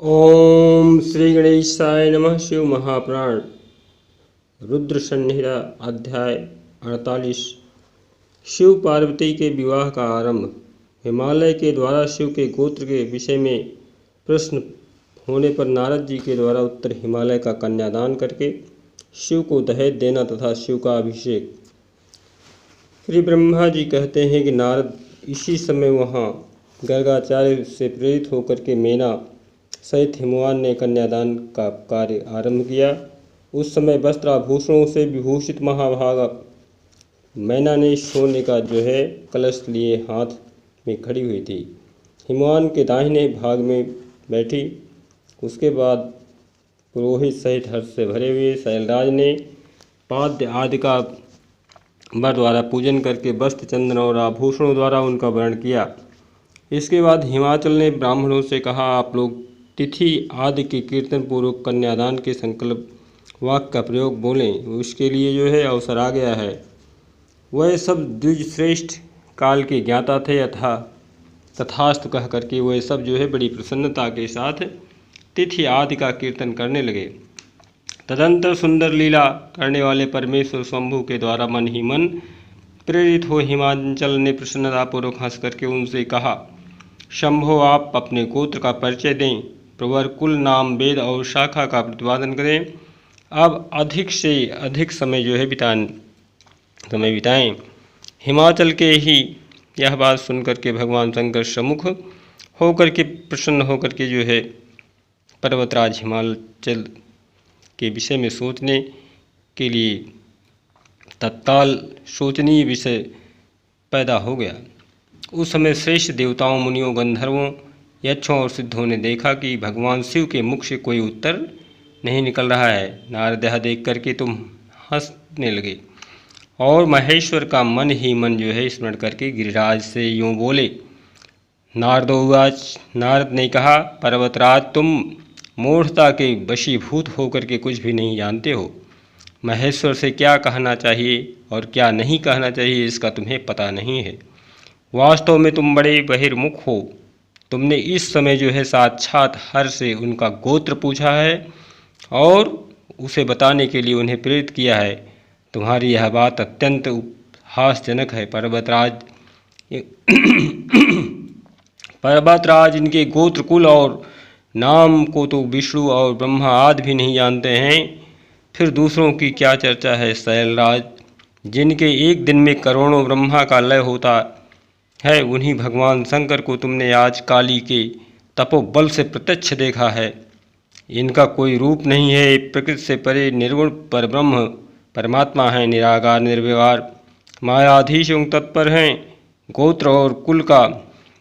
ओम श्री गणेशाय नमः। शिव महापुराण रुद्र संहिता अध्याय 48। शिव पार्वती के विवाह का आरंभ। हिमालय के द्वारा शिव के गोत्र के विषय में प्रश्न होने पर नारद जी के द्वारा उत्तर हिमालय का कन्यादान करके शिव को दहेज देना तथा शिव का अभिषेक। श्री ब्रह्मा जी कहते हैं कि नारद इसी समय वहाँ गर्गाचार्य से प्रेरित होकर के मेना सहित हिमवान ने कन्यादान का कार्य आरंभ किया। उस समय वस्त्राभूषणों से विभूषित महाभागा मैना ने सोने का कलश लिए हाथ में खड़ी हुई थी। हिमवान के दाहिने भाग में बैठी। उसके बाद पुरोहित सहित हर्ष से भरे हुए शैलराज ने पाद्य आदि का वर द्वारा पूजन करके वस्त्र चंदन और आभूषणों द्वारा उनका वर्ण किया। इसके बाद हिमाचल ने ब्राह्मणों से कहा, आप लोग तिथि आदि के कीर्तन पूर्वक कन्यादान के संकल्प वाक्य का प्रयोग बोलें। उसके लिए अवसर आ गया है। वह सब द्विज श्रेष्ठ काल के ज्ञाता थे तथास्तु कह करके वह सब बड़ी प्रसन्नता के साथ तिथि आदि का कीर्तन करने लगे। तदंतर सुंदर लीला करने वाले परमेश्वर शंभु के द्वारा मन ही मन प्रेरित हो हिमाचल ने प्रसन्नतापूर्वक हंस करके उनसे कहा, शंभो आप अपने गोत्र का परिचय दें, प्रवर कुल नाम वेद और शाखा का प्रतिपादन करें। अब अधिक से अधिक समय बिताएं। हिमाचल के ही यह बात सुनकर के भगवान शंकर सम्मुख होकर के प्रसन्न होकर के पर्वतराज हिमाचल के विषय में सोचने के लिए तत्काल शोचनीय विषय पैदा हो गया। उस समय श्रेष्ठ देवताओं, मुनियों, गंधर्वों, यक्षों और सिद्धों ने देखा कि भगवान शिव के मुख से कोई उत्तर नहीं निकल रहा है। नारद यह देख करके तुम हंसने लगे और महेश्वर का मन ही मन स्मरण करके गिरिराज से यूँ बोले। नारदोवाच, नारद ने कहा, पर्वतराज तुम मूढ़ता के वशीभूत होकर के कुछ भी नहीं जानते हो। महेश्वर से क्या कहना चाहिए और क्या नहीं कहना चाहिए इसका तुम्हें पता नहीं है। वास्तव में तुम बड़े बहिर्मुख हो। तुमने इस समय साक्षात हर से उनका गोत्र पूछा है और उसे बताने के लिए उन्हें प्रेरित किया है। तुम्हारी यह बात अत्यंत उपहासजनक है। पर्वतराज इनके गोत्र कुल और नाम को तो विष्णु और ब्रह्मा आदि भी नहीं जानते हैं, फिर दूसरों की क्या चर्चा है। शैलराज, जिनके एक दिन में करोड़ों ब्रह्मा का लय होता है, उन्हीं भगवान शंकर को तुमने आज काली के तपोबल से प्रत्यक्ष देखा है। इनका कोई रूप नहीं है। प्रकृति से परे निर्गुण परब्रह्म परमात्मा हैं, निराकार निर्विकार मायाधीश एवं तत्पर हैं। गोत्र और कुल का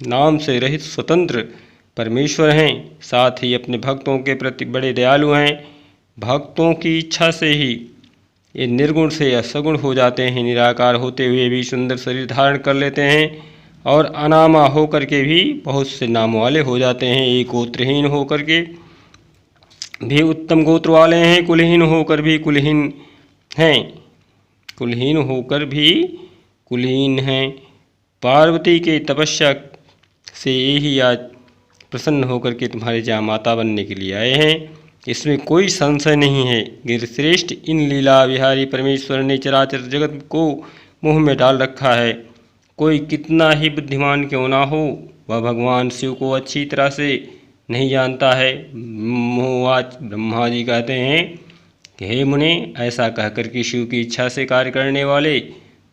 नाम से रहित स्वतंत्र परमेश्वर हैं। साथ ही अपने भक्तों के प्रति बड़े दयालु हैं। भक्तों की इच्छा से ही ये निर्गुण से असगुण हो जाते हैं। निराकार होते हुए भी सुंदर शरीर धारण कर लेते हैं और अनामा होकर के भी बहुत से नाम वाले हो जाते हैं। एक गोत्रहीन होकर के भी उत्तम गोत्र वाले हैं, कुलहीन होकर भी कुलहीन हैं, कुलहीन होकर भी कुलहीन हैं। पार्वती के तपस्या से यही आज प्रसन्न होकर के तुम्हारे जहाँ माता बनने के लिए आए हैं, इसमें कोई संशय नहीं है। गिरिश्रेष्ठ, इन लीला विहारी परमेश्वर ने चराचर जगत को मुँह में डाल रखा है। कोई कितना ही बुद्धिमान क्यों ना हो, वह भगवान शिव को अच्छी तरह से नहीं जानता है। मोहवाच, ब्रह्मा जी कहते हैं कि हे मुने, ऐसा कहकर के शिव की इच्छा से कार्य करने वाले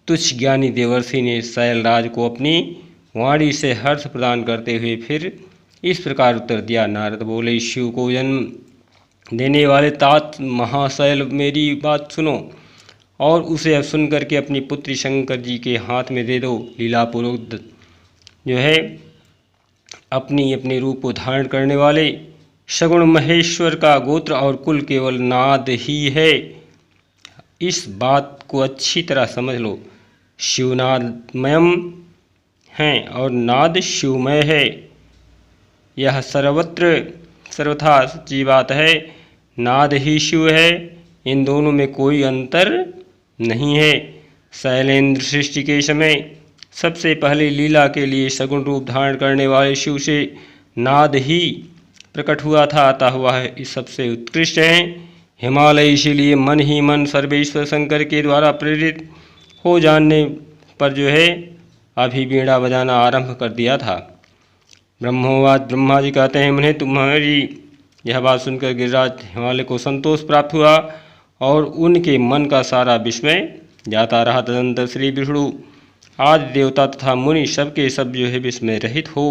तुच्छ ज्ञानी देवर्षि ने शैलराज को अपनी वाणी से हर्ष प्रदान करते हुए फिर इस प्रकार उत्तर दिया। नारद बोले, शिव को जन्म देने वाले तात महाशैल, मेरी बात सुनो और उसे अब सुन करके अपनी पुत्री शंकर जी के हाथ में दे दो। लीलापूर्वक अपनी अपने रूप को धारण करने वाले सगुण महेश्वर का गोत्र और कुल केवल नाद ही है। इस बात को अच्छी तरह समझ लो। शिवनादमयम है और नाद शिवमय है। यह सर्वथा सच्ची बात है। नाद ही शिव है, इन दोनों में कोई अंतर नहीं है। शैलेंद्र सृष्टि के समय सबसे पहले लीला के लिए सगुण रूप धारण करने वाले शिव से नाद ही प्रकट हुआ था, अतः वह इस सबसे उत्कृष्ट है। हिमालय इसीलिए मन ही मन सर्वेश्वर शंकर के द्वारा प्रेरित हो जानने पर जो है अभी बीड़ा बजाना आरंभ कर दिया था। ब्रह्मोवाच, ब्रह्मा जी कहते हैं, उन्हें तुम्हारी यह बात सुनकर गिरिराज हिमालय को संतोष प्राप्त हुआ और उनके मन का सारा विस्मय जाता रहा। तदंतर श्री विष्णु आदि देवता तथा मुनि सबके सब जो है विस्मय रहित हो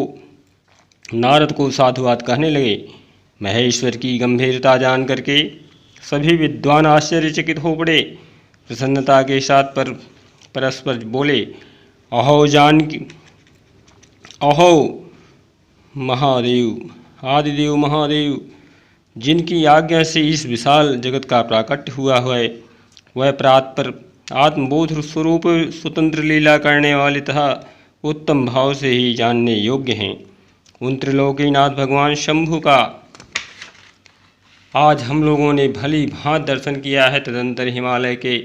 नारद को साधुवाद कहने लगे। महेश्वर की गंभीरता जान करके सभी विद्वान आश्चर्यचकित हो पड़े। प्रसन्नता के साथ परस्पर बोले, अहो जानकी, अहो महादेव, आदिदेव महादेव, जिनकी आज्ञा से इस विशाल जगत का प्राकट्य हुआ है, वह प्रातपर आत्मबोध स्वरूप स्वतंत्र लीला करने वाले तथा उत्तम भाव से ही जानने योग्य हैं। उन त्रिलोकीनाथ भगवान शंभु का आज हम लोगों ने भली भांति दर्शन किया है। तदंतर हिमालय के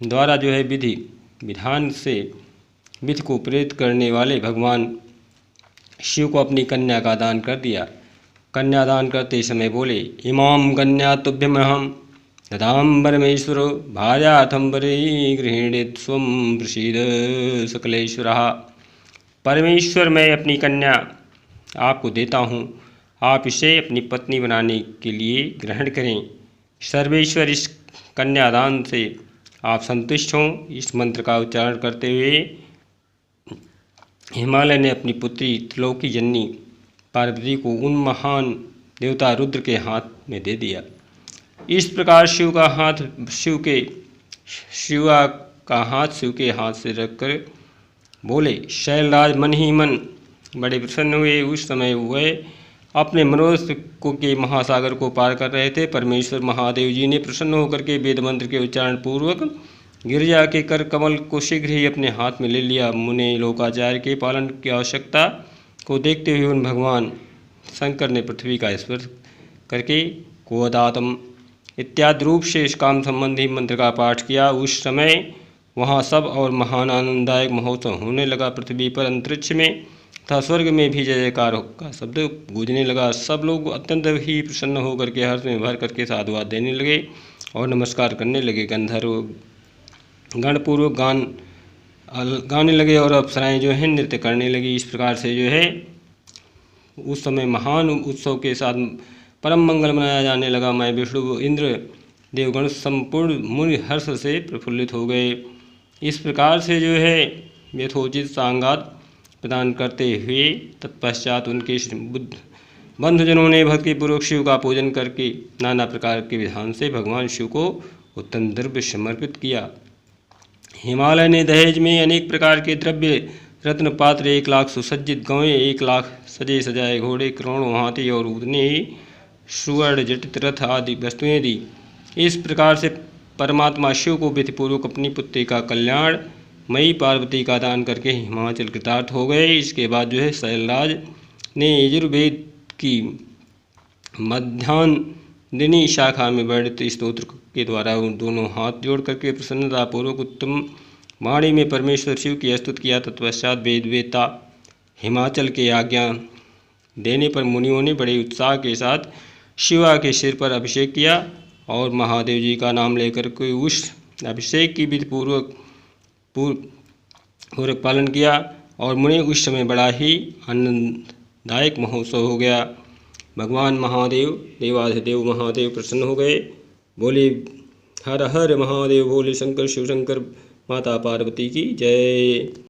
द्वारा जो है विधान से विधि को प्रेरित करने वाले भगवान शिव को अपनी कन्या का दान कर दिया। कन्यादान करते समय बोले, इमाम कन्या तुभ्यमहम ददाम परमेश्वरो भार्यार्थम वरे गृहीणीत स्वम प्रसीद सकलेश्वरः। परमेश्वर, मैं अपनी कन्या आपको देता हूँ, आप इसे अपनी पत्नी बनाने के लिए ग्रहण करें। सर्वेश्वर, इस कन्यादान से आप संतुष्ट हों। इस मंत्र का उच्चारण करते हुए हिमालय ने अपनी पुत्री त्रिलोकी जननी पार्वती को उन महान देवता रुद्र के हाथ में दे दिया। इस प्रकार शिवा का हाथ शिव के हाथ से रखकर बोले, शैलराज मन ही मन बड़े प्रसन्न हुए। उस समय वह अपने मनोरथ के महासागर को पार कर रहे थे। परमेश्वर महादेव जी ने प्रसन्न होकर के वेद मंत्र के उच्चारण पूर्वक गिरिजा के कर कमल को शीघ्र ही अपने हाथ में ले लिया। मुने लोकाचार्य के पालन की आवश्यकता को देखते हुए उन भगवान शंकर ने पृथ्वी का स्पर्श करके कोदातम इत्यादि रूप से इस काम संबंधी मंत्र का पाठ किया। उस समय वहाँ सब और महान आनंददायक महोत्सव होने लगा। पृथ्वी पर, अंतरिक्ष में तथा स्वर्ग में भी जय जयकार का शब्द गूंजने लगा। सब लोग अत्यंत ही प्रसन्न होकर के हर्ष में भर करके साधुवाद देने लगे और नमस्कार करने लगे। गंधर्व गणपूर्वक गाने लगे और अप्सराएं जो है नृत्य करने लगी। इस प्रकार से जो है उस समय महान उत्सव के साथ परम मंगल मनाया जाने लगा। मैं विष्णु इंद्र देवगण संपूर्ण मुनि हर्ष से प्रफुल्लित हो गए। इस प्रकार से जो है यथोचित सांगात प्रदान करते हुए तत्पश्चात उनके बंधुजनों ने भक्तिपूर्वक शिव का पूजन करके नाना प्रकार के विधान से भगवान शिव को उत्तम द्रव्य समर्पित किया। हिमालय ने दहेज में अनेक प्रकार के द्रव्य, रत्न पात्र, 1 लाख सुसज्जित गौएं, 1 लाख सजे सजाए घोड़े, करोड़ों हाथी और उतने ही सुवर्ण जटित रथ आदि वस्तुएं दी। इस प्रकार से परमात्मा शिव को विधिपूर्वक अपनी पुत्री का कल्याण मई पार्वती का दान करके हिमाचल कृतार्थ हो गए। इसके बाद जो है शैलराज ने यजुर्वेद की मध्यान्ह शाखा में वर्णित स्तोत्र के द्वारा उन दोनों हाथ जोड़ करके प्रसन्नतापूर्वक उत्तम वाणी में परमेश्वर शिव की स्तुति किया। तत्पश्चात वेदवेता हिमाचल के आज्ञा देने पर मुनियों ने बड़े उत्साह के साथ शिवा के सिर पर अभिषेक किया और महादेव जी का नाम लेकर के उस अभिषेक की विधि पूर्वक पालन किया और मुनि उस समय बड़ा ही आनंददायक महोत्सव हो गया। भगवान महादेव देवाधिदेव महादेव प्रसन्न हो गए। बोले हर हर महादेव, बोले शंकर शिव शंकर, माता पार्वती की जय।